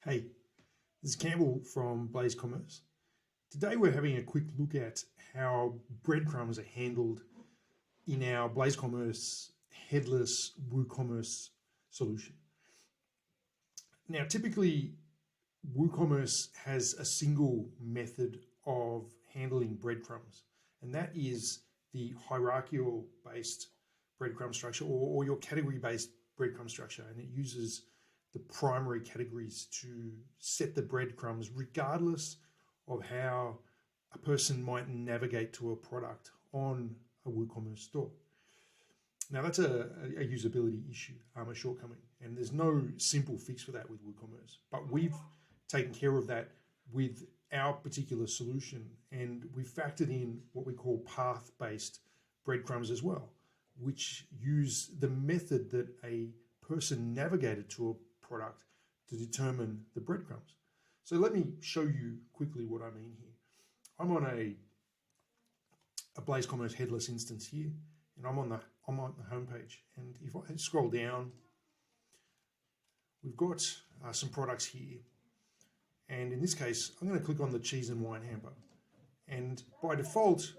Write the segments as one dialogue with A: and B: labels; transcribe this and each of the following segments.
A: Hey, this is Campbell from WooComerce. Today we're having a quick look at how breadcrumbs are handled in our WooComerce Headless Woocommerce solution. Now, typically, WooComerce has a single method of handling breadcrumbs, and that is the hierarchical-based breadcrumb structure or your category-based breadcrumb structure, and it uses the primary categories to set the breadcrumbs regardless of how a person might navigate to a product on a WooCommerce store. Now that's a usability issue, a shortcoming, and there's no simple fix for that with WooCommerce, but we've taken care of that with our particular solution, and we've factored in what we call path-based breadcrumbs as well, which use the method that a person navigated to a product to determine the breadcrumbs. So let me show you quickly what I mean here. I'm on a WooComerce headless instance here, and I'm on the home page. And if I scroll down, we've got some products here. And in this case, I'm going to click on the cheese and wine hamper. And by default,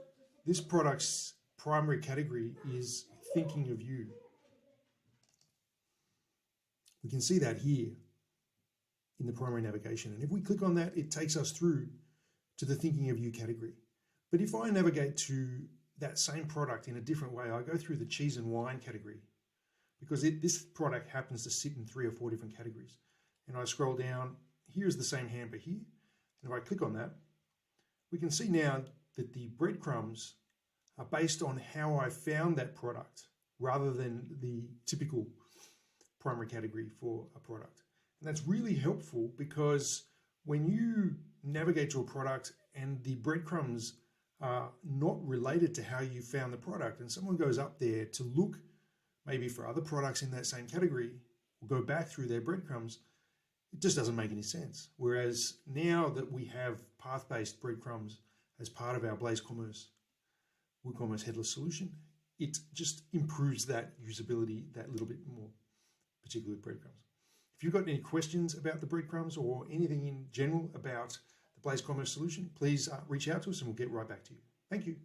A: this product's primary category is thinking of you. We can see that here in the primary navigation. And if we click on that, it takes us through to the thinking of you category. But if I navigate to that same product in a different way, I go through the cheese and wine category because this product happens to sit in 3 or 4 different categories. And I scroll down, here's the same hamper here. And if I click on that, we can see now that the breadcrumbs are based on how I found that product rather than the typical primary category for a product. And that's really helpful because when you navigate to a product and the breadcrumbs are not related to how you found the product, and someone goes up there to look maybe for other products in that same category or go back through their breadcrumbs, it just doesn't make any sense. Whereas now that we have path-based breadcrumbs as part of our WooComerce headless solution, it just improves that usability that little bit more, particularly with breadcrumbs. If you've got any questions about the breadcrumbs or anything in general about the WooComerce solution, please reach out to us and we'll get right back to you. Thank you.